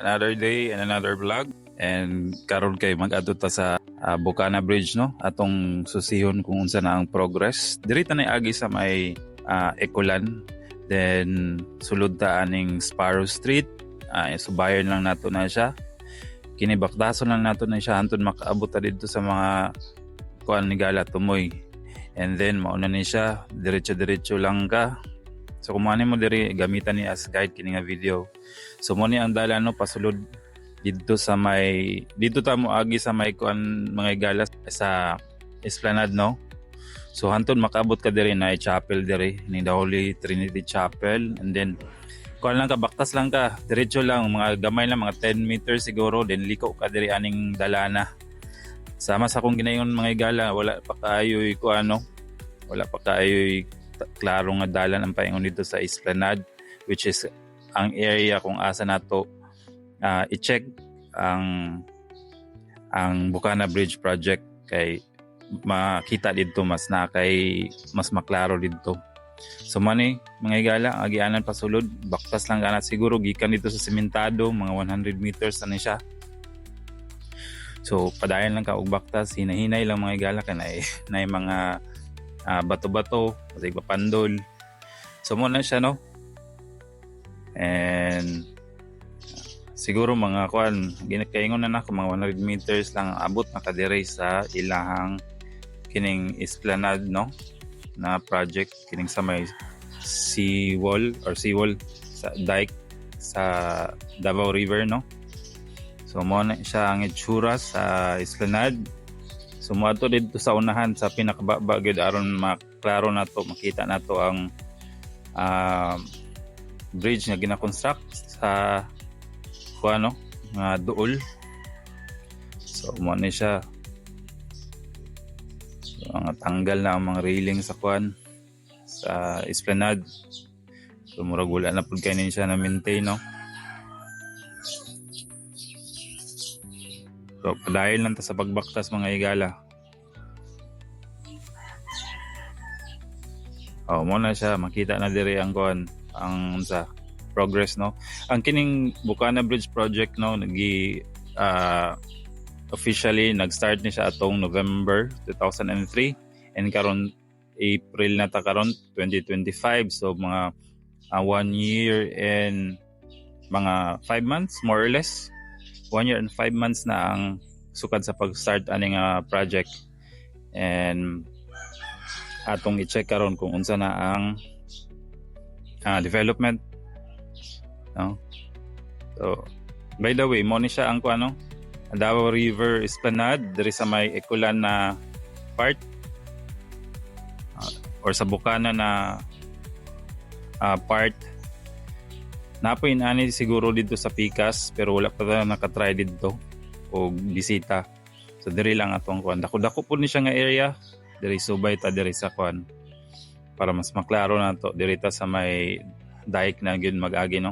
another day and another vlog. And karon kay mag-adto ta sa Bukana Bridge no, atong susihon kung unsa na ang progress. Diri ta agi sa may Ekulan, then sulod ta aning Sparrow Street. Subayon lang nato na siya. Kinibakdason lang nato na siya antud makaabot ta didto sa mga kuan ni Gala Tumoy. And then mauna ni siya, diretso lang ka. So kung mo diri gamitan ni as guide kini nga video. So mo ni ang dalan no pasulod dito sa may dito ta mo agi sa may kuan mga Igala sa Esplanade no. So hantod makabot ka diri na chapel diri ni the Holy Trinity Chapel, and then kuan lang ka, baktas lang ka, diretso lang mga gamay lang mga 10 meters siguro, then liko ka diri aning dalana. Sama sa akong ginayon mga Igala, wala pa kaayoy klaro nga dalan ang paingon dito sa Esplanade, which is ang area kung asa nato i-check ang Bukana Bridge project kay makita dito mas maklaro dito. So mani mga Igala, agianan pasulod, baktas lang ganat siguro gikan dito sa sementado mga 100 meters na siya. So padayon lang ka og baktas, hinahinay lang mga Igala kanay na mga bato-bato kasi papandol. So muna siya no. And siguro mga kuan ginakaingon na nako mga 100 meters lang abot na kadire sa ilahang kining Esplanade no na project kining sa may seawall sa dike sa Davao River no. So mo na siya ang itsura sa Esplanade. So mo ato dito sa unahan sa pinakababa gyud aron maklaro nato makita nato ang bridge nga gina-construct sa kuano nga duol. So mo ni siya. So, tanggal na ang mga railing sa kuan sa Esplanade. So murag wala na pud kay siya na maintain no. So padayon lang ta sa pagbaktas mga Igala. Mo na siya makita na diri ang kuan ang sa progress no. Ang kining Bukana Bridge project no officially nag-start ni siya atong November 2003 and karon April na ta karon 2025. So mga 1 year and mga 5 months more or less. 1 year and 5 months na ang sukad sa pag-start aning project. And atong i-check karon kung unsa na ang development no. So by the way mo ni siya ang kuano Davao River Esplanade diri sa may Ekulan na part or sa Bukana na part. Napoy ani siguro dito sa Pikas pero wala pa ta nakatry dito o bisita. So diri lang atong kuan. Dako po ni siya nga area. Diri subay ta diri sa kuan para mas maklaro na to diri ta sa may dike na gyud mag-agi no.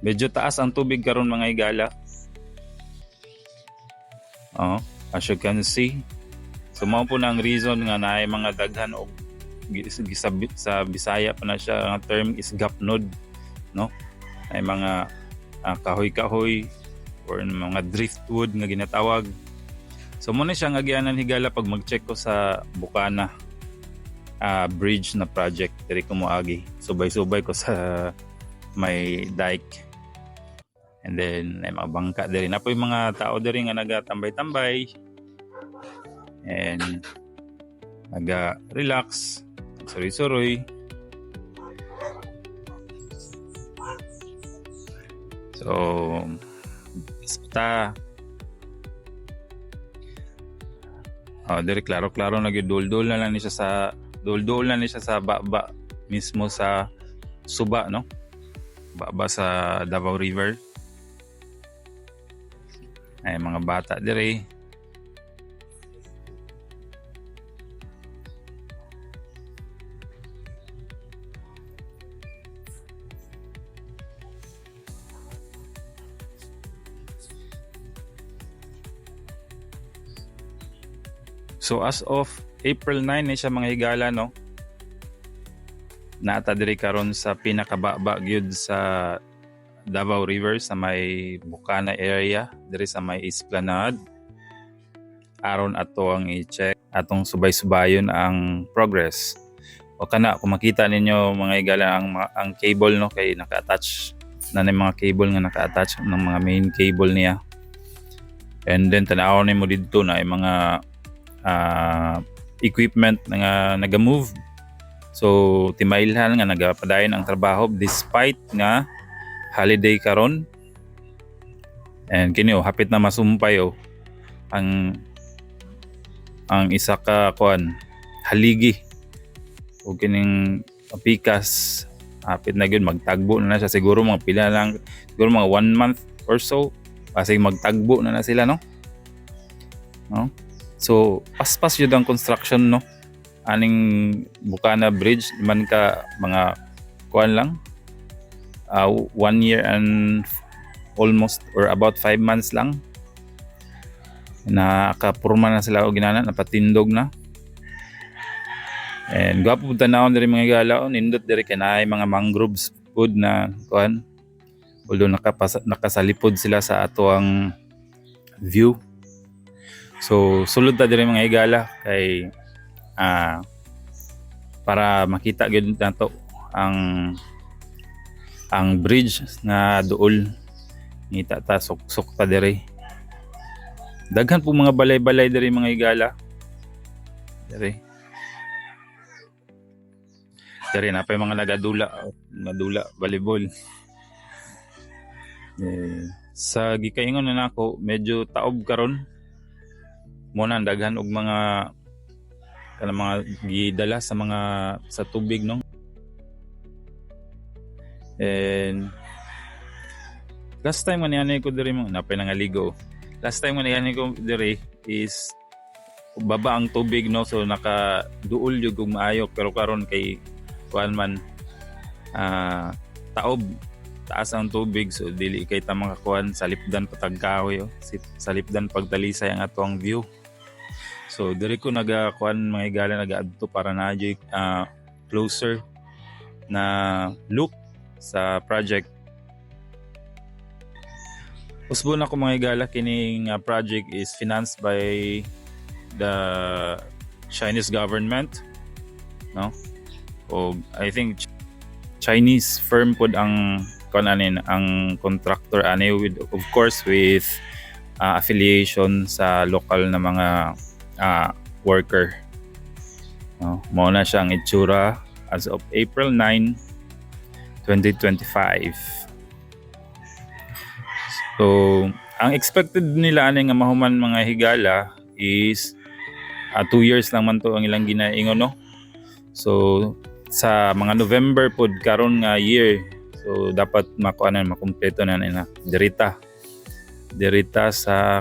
Medyo taas ang tubig karon mga Igala. As you can see. So mao po na ang reason nga naay mga daghan og sa Bisaya pa na siya ang term is gapnod no. Ay mga kahoy-kahoy or mga driftwood nga ginatawag. So muna siya nga gianan Higala pag mag-check ko sa Bukana bridge na project diri ko moagi. Subay-subay ko sa may dike. And then ay mga bangka diri. Na po yung mga tao diri nga nagatambay-tambay. And naga-relax, suroy-suroy. So basta diri klaro-klaro nagidul-dul na lang ni siya sa baba mismo sa Suba no. Baba sa Davao River. Ay mga bata diri. So as of April 9 ni siya mga Higala no. Naata diri karon sa pinakababa gyud sa Davao River sa may Bukana area diri sa may Esplanade. Aron ato ang i-check atong subay-subayon ang progress. O kana kung makita ninyo mga higala ang cable no kay naka-attach na ng mga cable nga naka-attach ng mga main cable niya. And then tanaw ni mo didto na ay mga equipment nga naga-move. So timailhan nga nagapadayon ang trabaho despite nga holiday karon. And kini hapit na masumpay ang isa ka haligi o kining pikas hapit na gyud magtagbo na siya siguro mga pila lang siguro mga 1 month or so kasi magtagbo na sila no. So paspas yun ang construction no aning Bukana Bridge man ka mga lang 1 year and almost or about 5 months lang nakapurma na sila o ginana napatindog na. And gwapo po tanawon diri mga higala nindot diri kanay mga mangroves food na although nakasalipod sila sa ato ang view. So sulod ta diri mga higala kay para makita gyud nato ang bridge nga duol ngita ta suksok ta diri. Daghan po mga balay-balay diri mga higala. Diri na pa mga nadula volleyball. Sa gikaingon na nako medyo taob karon. Muna daghan og mga gidala sa tubig no. And last time man ko diri mo napay nangaligo. Last time man ko diri is baba ang tubig no, so nakaduol jud og maayo pero karon kay man taob taas ang tubig so dili kay ta makakuan salipdan patag kahoy salipdan pagtalisay ang atong view. So diri ko nagakuan mga higala nagaadto para na closer na look sa project. Usbon ako mga higala kining project is financed by the Chinese government no. O I think Chinese firm pod ang ang contractor with of course with affiliation sa local na mga worker no. Mao na siya ang itsura as of April 9, 2025. So ang expected nila ani nga mahuman mga higala is 2 years lang man to ang ilang ginaingon no. So sa mga November pod karon nga year so dapat makumpleto na nila dirita sa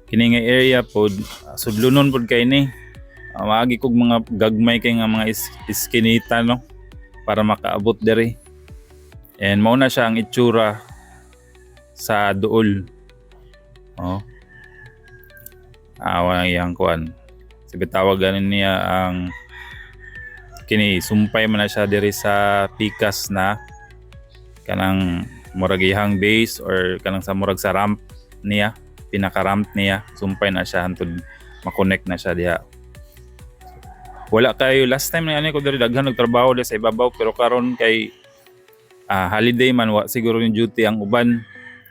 kini nga area pod sudlunon pod kay ni maagi kog mga gagmay kay nga mga iskinita no para makaabot diri. And mao na siya ang itsura sa duol wala yang sabi tawagan niya ang kini sumpay man na siya diri sa pikas na kanang muragihang base or kanang sa murag sa ramp niya pinaka-ramp niya sumpay na siya hantod ma-connect na siya diha. Wala kayo last time na ko diri daghan nagtrabaho sa ibabaw pero karon kay holiday man siguro yung duty ang uban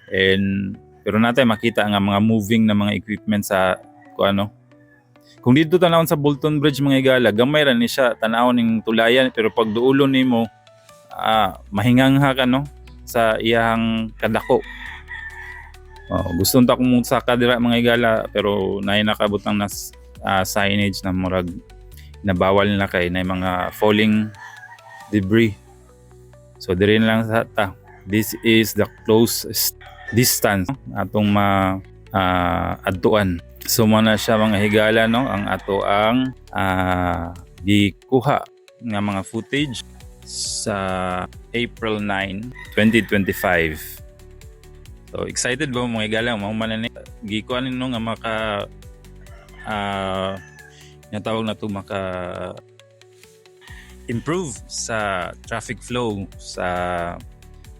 and pero natay makita nga mga moving na mga equipment sa kung dito tanawon sa Bolton Bridge mga higala gamay ra ni siya tanawon ning tulayan pero pag duulon nimo mahingangha ka no sa iyang kadako. Gusto ta kung saka dira mga higala pero nay nakabutang na signage na murag nabawal na kay na mga falling debris. So diri na lang sa ta. This is the closest distance atong adtuan. So muna siya mga higala no ang ato ang gikuha nga mga footage sa April 9, 2025. So excited ba mga higala mao man ni gikuha nino nga maka tawag na to maka improve sa traffic flow sa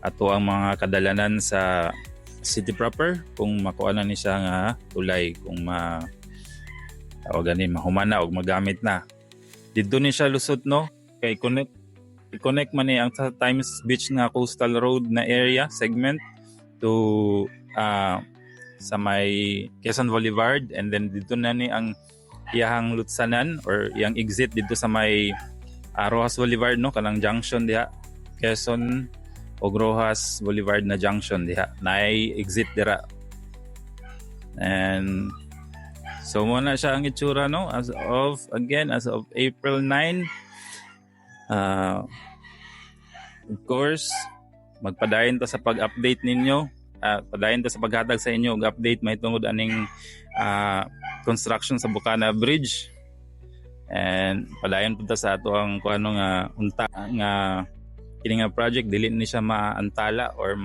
ato ang mga kadalanan sa city proper kung makuha na ni siya nga tulay, kung tawagan ni mahumana o magamit na. Dito ni siya lusot, no? Kay connect man ni ang sa Times Beach nga coastal road na area segment to sa may Quezon Boulevard, and then dito na ni ang iyang lutsanan or iyang exit dito sa may Rojas Boulevard, no, kanang junction diha Quezon o Rojas Boulevard na junction diha naay exit dira. And so muna siya ang itsura, no, as of April 9. Of course, magpadayon ta sa pag-update ninyo, padayon ta sa paghatag sa inyo og update may tungod aning construction sa Bukana Bridge. And padayon punta sa ato ang kuano nga unta nga kini nga project dili ni siya maantala or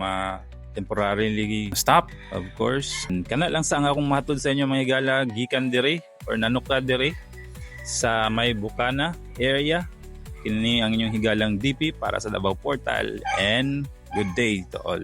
temporarily stop, of course. And kana lang sa nga akong mahatod sa inyo mga higala gikan diri or nanuka diri sa may Bukana area. Kini ang inyong higalang DP para sa Davao Portal, and good day to all.